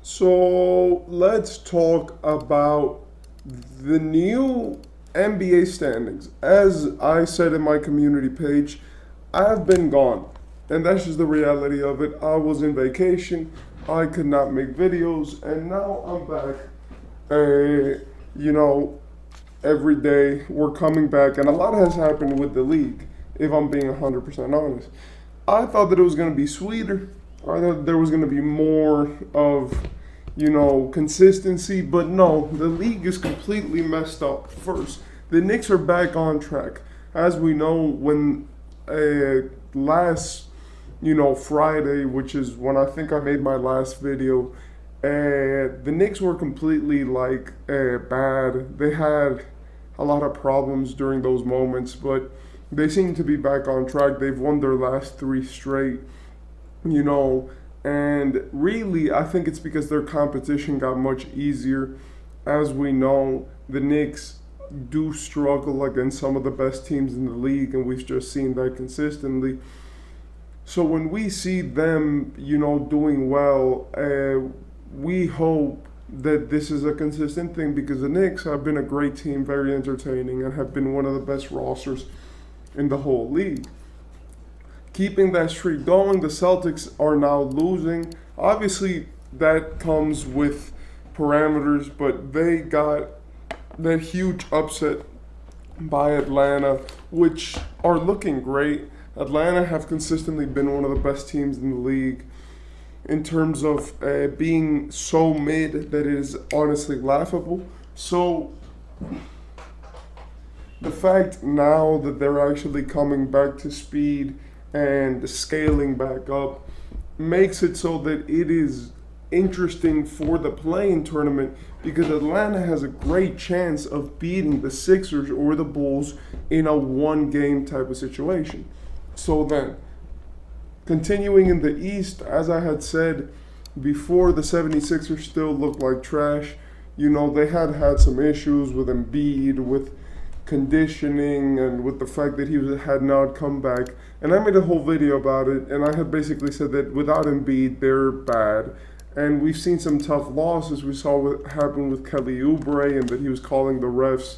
So let's talk about the new NBA standings. As I said in my community page, I've been gone. And that's just the reality of it. I was in vacation, I could not make videos, and now I'm back. You know, every day we're coming back, and a lot has happened with the league, if I'm being 100% honest. I thought that it was going to be sweeter. I thought there was going to be more of, consistency, but no, the league is completely messed up. First, the Knicks are back on track. As we know, when last, Friday, which is when I think I made my last video, the Knicks were completely bad. They had a lot of problems during those moments, but they seem to be back on track. They've won their last three straight, you know, and really, I think it's because their competition got much easier. As we know, the Knicks do struggle against some of the best teams in the league, and we've just seen that consistently. So when we see them, doing well, we hope that this is a consistent thing because the Knicks have been a great team, very entertaining, and have been one of the best rosters in the whole league. Keeping that streak going, the Celtics are now losing. Obviously, that comes with parameters, but they got that huge upset by Atlanta, which are looking great. Atlanta have consistently been one of the best teams in the league in terms of being so mid that it is honestly laughable. So the fact now that they're actually coming back to speed and scaling back up makes it so that it is interesting for the play-in tournament because Atlanta has a great chance of beating the Sixers or the Bulls in a one-game type of situation. So then, continuing in the East, as I had said before, the 76ers still look like trash. They had some issues with Embiid, with conditioning, and with the fact that had not come back. And I made a whole video about it, and I had basically said that without Embiid, they're bad. And we've seen some tough losses. We saw what happened with Kelly Oubre, and that he was calling the refs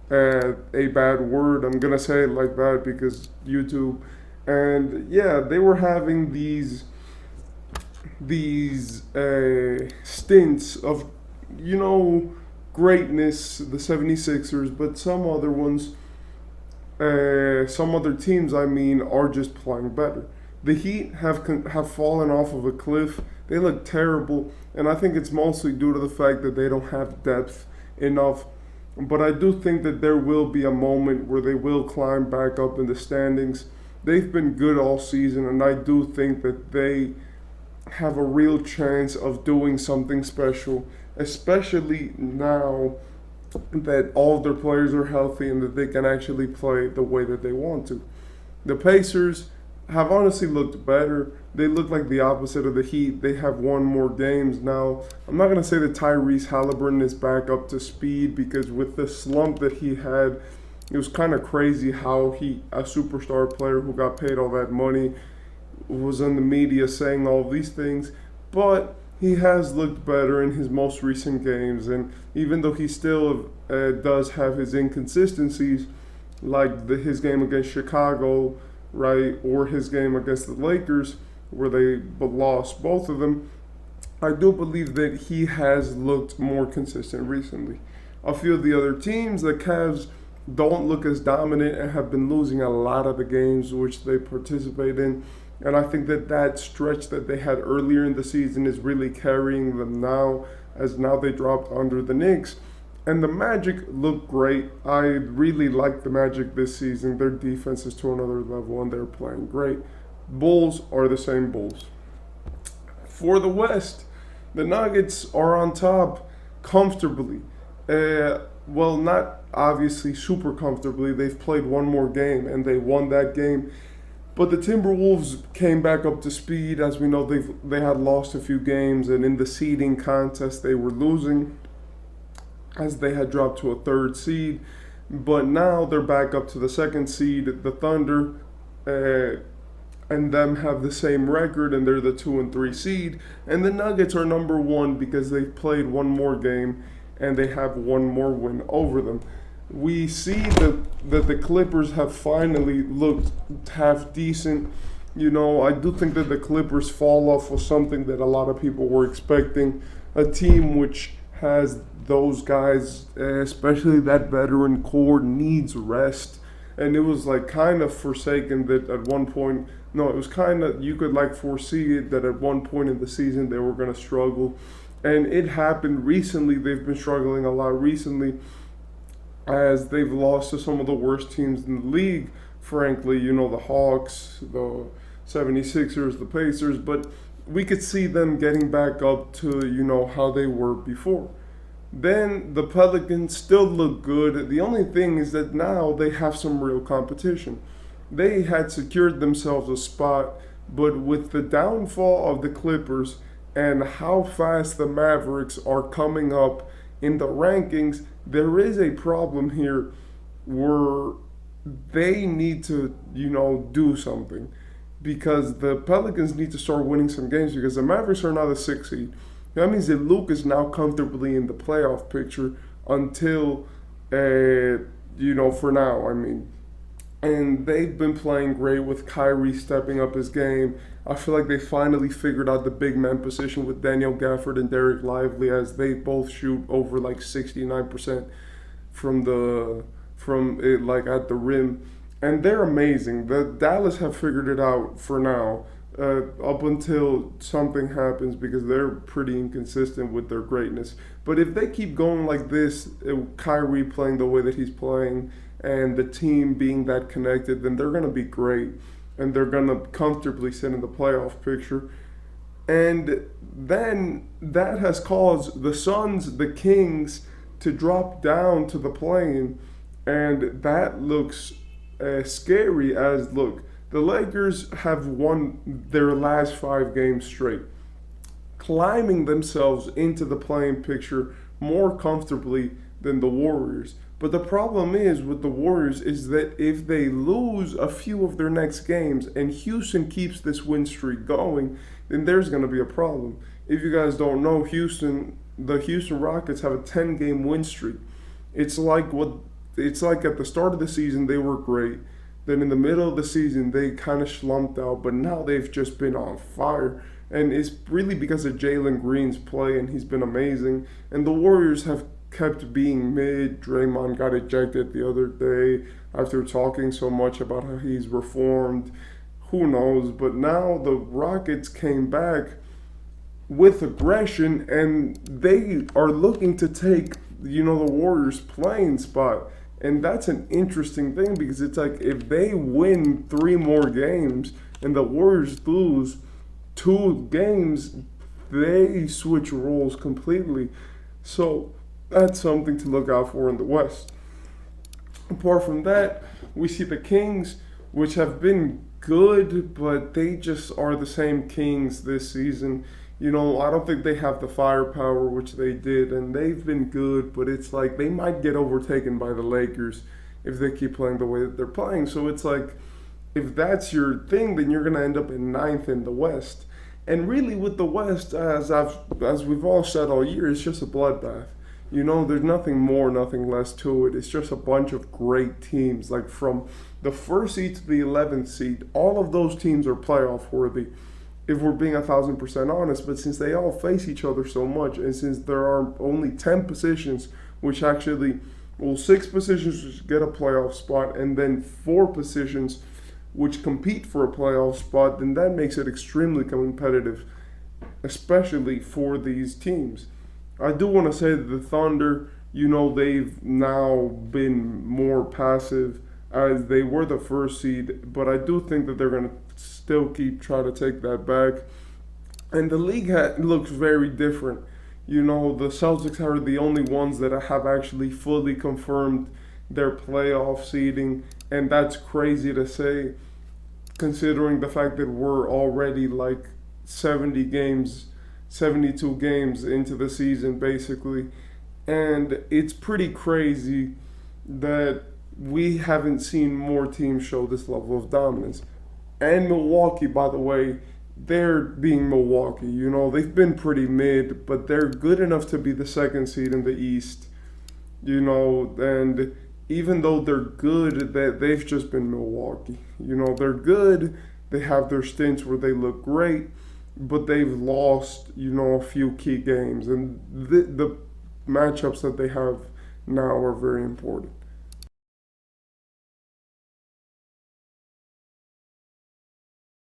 a bad word. I'm gonna say it like that because YouTube. And yeah, they were having these stints of greatness, the 76ers, but some other ones, some other teams, are just playing better. The Heat have fallen off of a cliff. They look terrible, and I think it's mostly due to the fact that they don't have depth enough. But I do think that there will be a moment where they will climb back up in the standings. They've been good all season, and I do think that they have a real chance of doing something special, especially now that all of their players are healthy and that they can actually play the way that they want to. The Pacers have honestly looked better. They look like the opposite of the Heat. They have won more games now. I'm not going to say that Tyrese Halliburton is back up to speed because with the slump that he had, it was kind of crazy how a superstar player who got paid all that money, was in the media saying all these things. But he has looked better in his most recent games. And even though he still does have his inconsistencies, like his game against Chicago, right, or his game against the Lakers, where they lost both of them, I do believe that he has looked more consistent recently. A few of the other teams, the Cavs, don't look as dominant and have been losing a lot of the games which they participate in. And I think that stretch that they had earlier in the season is really carrying them now, as now they dropped under the Knicks. And the Magic look great. I really like the Magic this season. Their defense is to another level and they're playing great. Bulls are the same Bulls. For the West, the Nuggets are on top comfortably. Well, not obviously super comfortably. They've played one more game and they won that game. But the Timberwolves came back up to speed. As we know, they had lost a few games, and in the seeding contest they were losing as they had dropped to a third seed. But now they're back up to the second seed. The Thunder and them have the same record and they're the 2 and 3 seed, and the Nuggets are number one because they've played one more game and they have one more win over them. We see that the Clippers have finally looked half decent. I do think that the Clippers fall off was something that a lot of people were expecting. A team which has those guys, especially that veteran core, needs rest. And it was like kind of forsaken that at one point, no, it was kind of, you could like foresee it that at one point in the season they were going to struggle. And it happened recently. They've been struggling a lot recently as they've lost to some of the worst teams in the league, frankly, the Hawks, the 76ers, the Pacers, but we could see them getting back up to, how they were before. Then the Pelicans still look good. The only thing is that now they have some real competition. They had secured themselves a spot, but with the downfall of the Clippers and how fast the Mavericks are coming up in the rankings, there is a problem here where they need to, do something because the Pelicans need to start winning some games because the Mavericks are now the 6th seed. That means that Luke is now comfortably in the playoff picture until, for now, I mean. And they've been playing great with Kyrie stepping up his game. I feel like they finally figured out the big man position with Daniel Gafford and Derek Lively as they both shoot over like 69% from it, like at the rim, and they're amazing. The Dallas have figured it out for now, up until something happens because they're pretty inconsistent with their greatness. But if they keep going like this, Kyrie playing the way that he's playing and the team being that connected, then they're gonna be great, and they're gonna comfortably sit in the playoff picture. And then that has caused the Suns, the Kings, to drop down to the play-in, and that looks scary. As look, the Lakers have won their last 5 games straight, climbing themselves into the play-in picture more comfortably than the Warriors. But the problem is with the Warriors is that if they lose a few of their next games and Houston keeps this win streak going, then there's going to be a problem. If you guys don't know, the Houston Rockets have a 10-game win streak. It's like at the start of the season they were great. Then in the middle of the season they kind of slumped out, but now they've just been on fire. And it's really because of Jalen Green's play, and he's been amazing. And the Warriors have kept being mid. Draymond got ejected the other day after talking so much about how he's reformed. Who knows? But now the Rockets came back with aggression, and they are looking to take, the Warriors' playing spot. And that's an interesting thing because it's like if they win 3 more games and the Warriors lose 2 games, they switch roles completely. So that's something to look out for in the West. Apart from that, we see the Kings, which have been good, but they just are the same Kings this season. I don't think they have the firepower which they did, and they've been good, but it's like they might get overtaken by the Lakers if they keep playing the way that they're playing. So it's like, if that's your thing, then you're going to end up in 9th in the West. And really with the West, as we've all said all year, it's just a bloodbath. There's nothing more, nothing less to it. It's just a bunch of great teams. Like from the 1st seed to the 11th seed, all of those teams are playoff worthy, if we're being 1,000% honest. But since they all face each other so much, and since there are only 10 positions, which actually, 6 positions which get a playoff spot, and then 4 positions which compete for a playoff spot, then that makes it extremely competitive, especially for these teams. I do want to say that the Thunder, they've now been more passive as they were the 1st seed, but I do think that they're going to still try to take that back. And the league looks very different. The Celtics are the only ones that have actually fully confirmed their playoff seeding, and that's crazy to say considering the fact that we're already like 72 games into the season basically. And it's pretty crazy that we haven't seen more teams show this level of dominance. And Milwaukee, by the way, they're being Milwaukee. You know, they've been pretty mid, but they're good enough to be the second seed in the East. You know, and even though they're good, that they've just been Milwaukee. You know, they're good. They have their stints where they look great, but they've lost, you know, a few key games, and the matchups that they have now are very important.